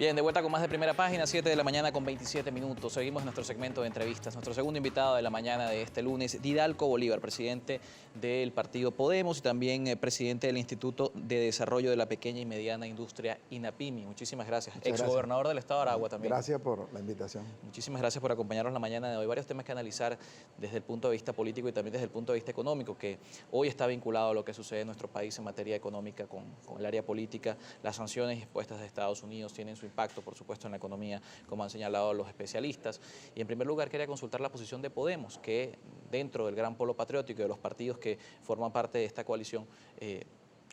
Bien, de vuelta con más de Primera Página, 7 de la mañana con 27 minutos. Seguimos nuestro segmento de entrevistas. Nuestro segundo invitado de la mañana de este lunes, Didalco Bolívar, presidente del partido Podemos y también presidente del Instituto de Desarrollo de la Pequeña y Mediana Industria, INAPIMI. Muchísimas gracias. Exgobernador del Estado de Aragua también. Gracias por la invitación. Muchísimas gracias por acompañarnos la mañana de hoy. Varios temas que analizar desde el punto de vista político y también desde el punto de vista económico, que hoy está vinculado a lo que sucede en nuestro país en materia económica con el área política. Las sanciones impuestas de Estados Unidos tienen su impacto, por supuesto, en la economía, como han señalado los especialistas. Y en primer lugar quería consultar la posición de Podemos, que dentro del gran polo patriótico y de los partidos que forman parte de esta coalición,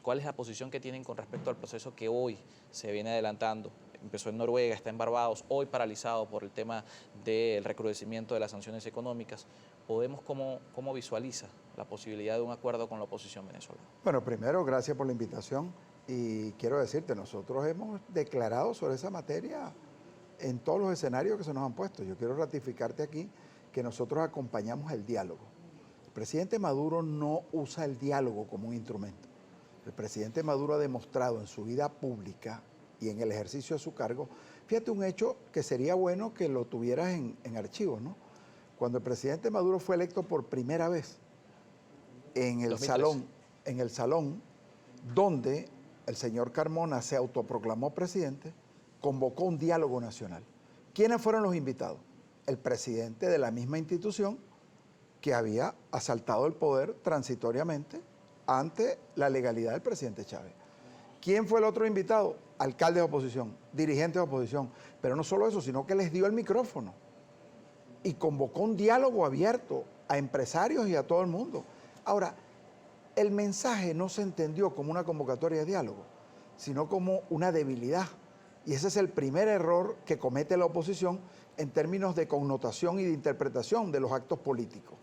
¿cuál es la posición que tienen con respecto al proceso que hoy se viene adelantando? Empezó en Noruega, está en Barbados, hoy paralizado por el tema del recrudecimiento de las sanciones económicas. ¿Podemos cómo visualiza la posibilidad de un acuerdo con la oposición venezolana? Bueno, primero, gracias por la invitación y quiero decirte, nosotros hemos declarado sobre esa materia en todos los escenarios que se nos han puesto. Yo quiero ratificarte aquí que nosotros acompañamos el diálogo. El presidente Maduro no usa el diálogo como un instrumento. El presidente Maduro ha demostrado en su vida pública y en el ejercicio de su cargo, fíjate un hecho que sería bueno que lo tuvieras en archivos, ¿no? Cuando el presidente Maduro fue electo por primera vez en el salón donde el señor Carmona se autoproclamó presidente, convocó un diálogo nacional. ¿Quiénes fueron los invitados? El presidente de la misma institución que había asaltado el poder transitoriamente ante la legalidad del presidente Chávez. ¿Quién fue el otro invitado? Alcaldes de oposición, dirigentes de oposición. Pero no solo eso, sino que les dio el micrófono y convocó un diálogo abierto a empresarios y a todo el mundo. Ahora, el mensaje no se entendió como una convocatoria de diálogo, sino como una debilidad. Y ese es el primer error que comete la oposición en términos de connotación y de interpretación de los actos políticos.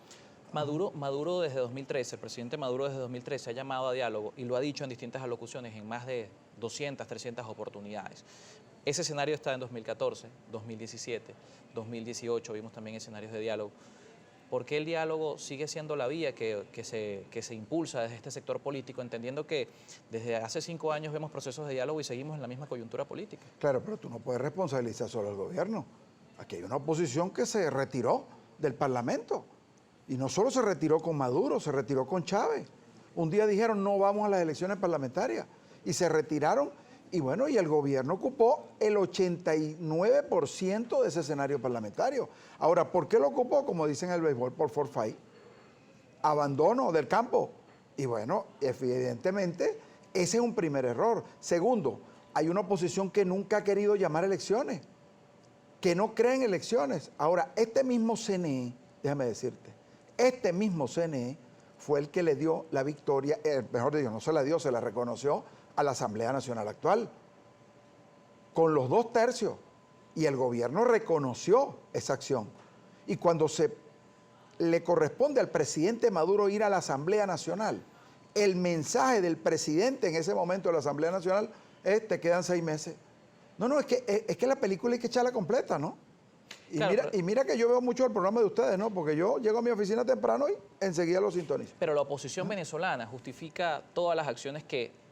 Maduro desde 2013, el presidente Maduro desde 2013 ha llamado a diálogo y lo ha dicho en distintas alocuciones en más de 200, 300 oportunidades. Ese escenario está en 2014, 2017, 2018, vimos también escenarios de diálogo. ¿Por qué el diálogo sigue siendo la vía que se impulsa desde este sector político, entendiendo que desde hace 5 años vemos procesos de diálogo y seguimos en la misma coyuntura política? Claro, pero tú no puedes responsabilizar solo al gobierno. Aquí hay una oposición que se retiró del Parlamento. Y no solo se retiró con Maduro, se retiró con Chávez. Un día dijeron no vamos a las elecciones parlamentarias y se retiraron y bueno, y el gobierno ocupó el 89% de ese escenario parlamentario. Ahora, ¿por qué lo ocupó? Como dicen en el béisbol, por forfait, abandono del campo. Y bueno, evidentemente ese es un primer error. Segundo, hay una oposición que nunca ha querido llamar elecciones, que no cree en elecciones. Ahora, este mismo CNE, déjame decirte, este mismo CNE fue el que le dio la victoria, mejor dicho, no se la dio, se la reconoció a la Asamblea Nacional actual, con los 2/3, y el gobierno reconoció esa acción. Y cuando le corresponde al presidente Maduro ir a la Asamblea Nacional, el mensaje del presidente en ese momento de la Asamblea Nacional es: te quedan 6 meses. No, es que la película hay que echarla completa, ¿no? Y, claro, mira que yo veo mucho el programa de ustedes, ¿no? Porque yo llego a mi oficina temprano y enseguida lo sintonizo. Pero la oposición venezolana justifica todas las acciones que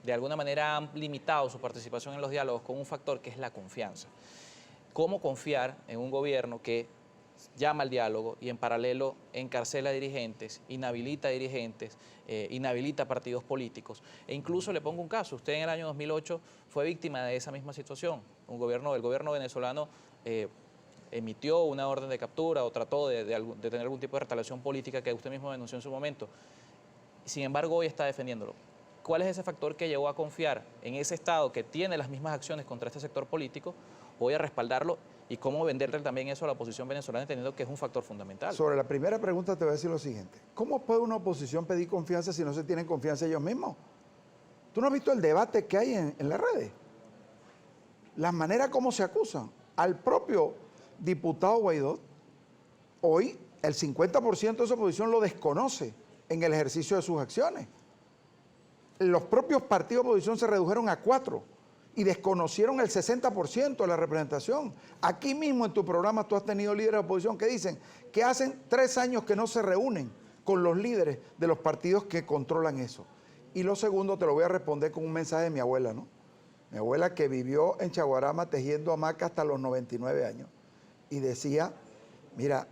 de alguna manera han limitado su participación en los diálogos con un factor que es la confianza. ¿Cómo confiar en un gobierno que llama al diálogo y en paralelo encarcela dirigentes, inhabilita dirigentes, inhabilita partidos políticos? E incluso le pongo un caso: usted en el año 2008 fue víctima de esa misma situación. El gobierno venezolano emitió una orden de captura o trató de tener algún tipo de retaliación política que usted mismo denunció en su momento. Sin embargo, hoy está defendiéndolo. ¿Cuál es ese factor que llevó a confiar en ese Estado que tiene las mismas acciones contra este sector político, hoy a respaldarlo, y cómo venderle también eso a la oposición venezolana, entendiendo que es un factor fundamental? Sobre la primera pregunta te voy a decir lo siguiente: ¿cómo puede una oposición pedir confianza si no se tienen confianza ellos mismos? ¿Tú no has visto el debate que hay en las redes? Las maneras como se acusan al propio diputado Guaidó. Hoy el 50% de esa oposición lo desconoce en el ejercicio de sus acciones. Los propios partidos de oposición se redujeron a 4 y desconocieron el 60% de la representación. Aquí mismo en tu programa tú has tenido líderes de oposición que dicen que hacen 3 años que no se reúnen con los líderes de los partidos que controlan eso. Y lo segundo te lo voy a responder con un mensaje de mi abuela, ¿no? Mi abuela que vivió en Chaguarama tejiendo hamaca hasta los 99 años. Y decía, mira,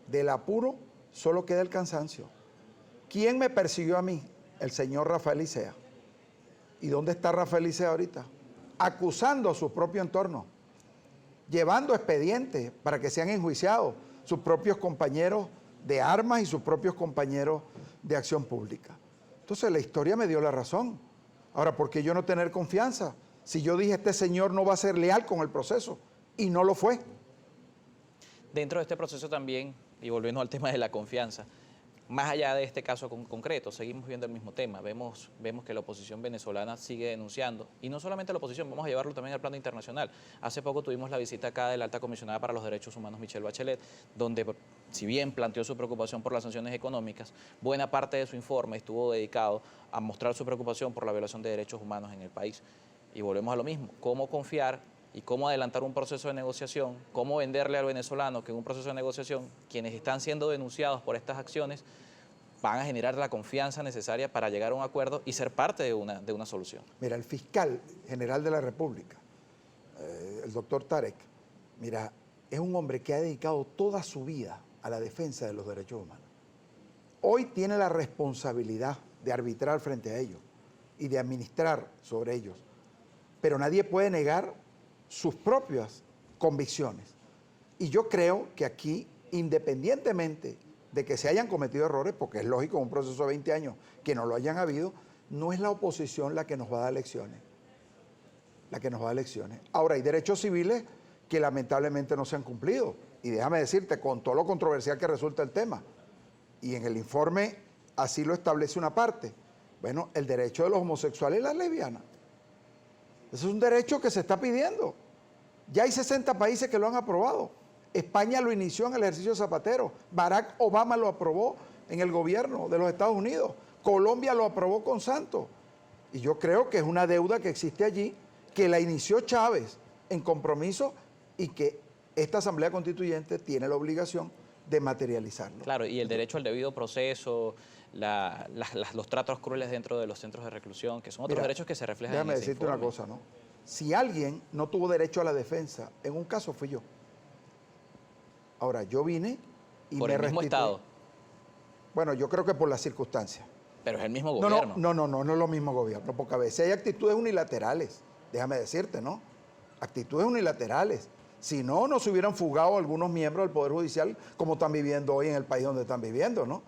del apuro solo queda el cansancio. ¿Quién me persiguió a mí? El señor Rafael Licea. ¿Y dónde está Rafael Licea ahorita? Acusando a su propio entorno, llevando expedientes para que sean enjuiciados sus propios compañeros de armas y sus propios compañeros de acción pública. Entonces la historia me dio la razón. Ahora, ¿por qué yo no tener confianza? Si yo dije, este señor no va a ser leal con el proceso, y no lo fue. Dentro de este proceso también, y volviendo al tema de la confianza, más allá de este caso concreto, seguimos viendo el mismo tema. Vemos que la oposición venezolana sigue denunciando, y no solamente la oposición, vamos a llevarlo también al plano internacional. Hace poco tuvimos la visita acá de la alta comisionada para los derechos humanos, Michelle Bachelet, donde, si bien planteó su preocupación por las sanciones económicas, buena parte de su informe estuvo dedicado a mostrar su preocupación por la violación de derechos humanos en el país. Y volvemos a lo mismo, cómo confiar y cómo adelantar un proceso de negociación, cómo venderle al venezolano que en un proceso de negociación quienes están siendo denunciados por estas acciones van a generar la confianza necesaria para llegar a un acuerdo y ser parte de una solución. Mira, el fiscal general de la República, el doctor Tarek, mira, es un hombre que ha dedicado toda su vida a la defensa de los derechos humanos. Hoy tiene la responsabilidad de arbitrar frente a ellos y de administrar sobre ellos, pero nadie puede negar sus propias convicciones. Y yo creo que aquí, independientemente de que se hayan cometido errores, porque es lógico en un proceso de 20 años que no lo hayan habido, no es la oposición la que nos va a dar lecciones. La que nos va a dar lecciones. Ahora, hay derechos civiles que lamentablemente no se han cumplido. Y déjame decirte, con todo lo controversial que resulta el tema, y en el informe así lo establece una parte, bueno, el derecho de los homosexuales y las lesbianas. Ese es un derecho que se está pidiendo. Ya hay 60 países que lo han aprobado. España lo inició en el ejercicio Zapatero. Barack Obama lo aprobó en el gobierno de los Estados Unidos. Colombia lo aprobó con Santos. Y yo creo que es una deuda que existe allí, que la inició Chávez en compromiso y que esta Asamblea Constituyente tiene la obligación de materializarlo. Claro, y el derecho al debido proceso, los tratos crueles dentro de los centros de reclusión, que son otros derechos que se reflejan en ese Déjame decirte informe. una cosa, ¿no? Si alguien no tuvo derecho a la defensa, en un caso fui yo. Ahora, yo vine y por me el mismo restituí. Estado. Bueno, yo creo que por las circunstancias. Pero es el mismo gobierno. No es lo mismo gobierno, porque a veces hay actitudes unilaterales, déjame decirte, ¿no? Actitudes unilaterales. Si no, no se hubieran fugado algunos miembros del Poder Judicial como están viviendo hoy en el país donde están viviendo, ¿no?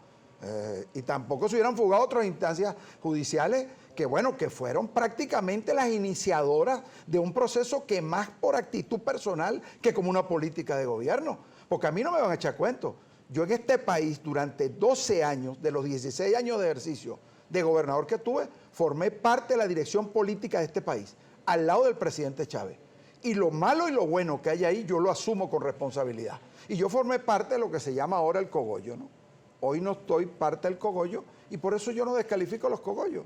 Y tampoco se hubieran fugado otras instancias judiciales que, bueno, que fueron prácticamente las iniciadoras de un proceso que más por actitud personal que como una política de gobierno. Porque a mí no me van a echar cuentos. Yo en este país, durante 12 años, de los 16 años de ejercicio de gobernador que tuve, formé parte de la dirección política de este país, al lado del presidente Chávez. Y lo malo y lo bueno que hay ahí, yo lo asumo con responsabilidad. Y yo formé parte de lo que se llama ahora el cogollo, ¿no? Hoy no estoy parte del cogollo y por eso yo no descalifico los cogollos.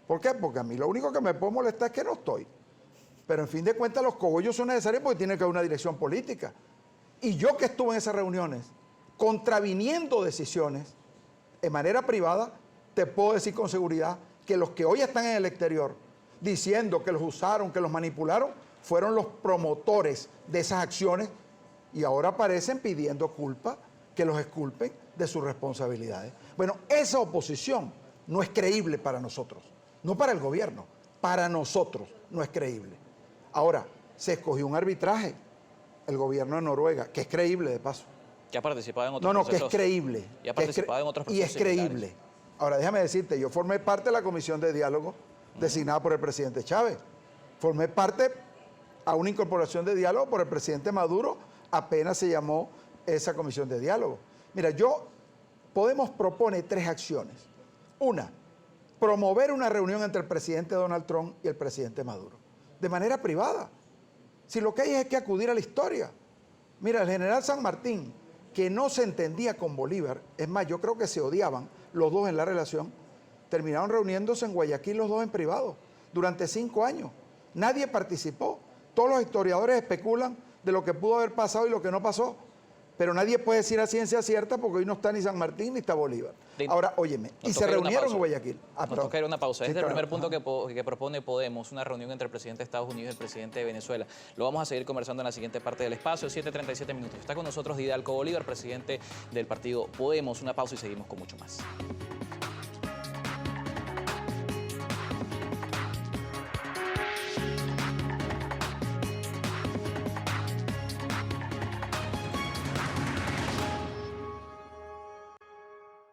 ¿Por qué? Porque a mí lo único que me puede molestar es que no estoy. Pero en fin de cuentas los cogollos son necesarios porque tiene que haber una dirección política. Y yo que estuve en esas reuniones, contraviniendo decisiones de manera privada, te puedo decir con seguridad que los que hoy están en el exterior diciendo que los usaron, que los manipularon, fueron los promotores de esas acciones y ahora aparecen pidiendo culpa, que los exculpen de sus responsabilidades. Bueno, esa oposición no es creíble para nosotros, no para el gobierno, para nosotros no es creíble. Ahora, se escogió un arbitraje, el gobierno de Noruega, que es creíble de paso. Que ha participado en otros procesos. Que es creíble. Y ha participado en otros procesos y es creíble. Ahora, déjame decirte, yo formé parte de la comisión de diálogo designada por el presidente Chávez. Formé parte a una incorporación de diálogo por el presidente Maduro, apenas se llamó esa comisión de diálogo. Mira, Podemos propone 3 acciones. Una, promover una reunión entre el presidente Donald Trump y el presidente Maduro, de manera privada. Si lo que hay es que acudir a la historia. Mira, el general San Martín, que no se entendía con Bolívar, es más, yo creo que se odiaban los dos en la relación, terminaron reuniéndose en Guayaquil los dos en privado, durante 5 años. Nadie participó. Todos los historiadores especulan de lo que pudo haber pasado y lo que no pasó. pero nadie puede decir a ciencia cierta porque hoy no está ni San Martín ni está Bolívar. Ahora, óyeme, y se reunieron en Guayaquil. Nos toca ir a una pausa. Sí, Este es el claro. primer punto que propone Podemos, una reunión entre el presidente de Estados Unidos y el presidente de Venezuela. Lo vamos a seguir conversando en la siguiente parte del espacio, 7:37 minutos. Está con nosotros Didalco Bolívar, presidente del partido Podemos. Una pausa y seguimos con mucho más.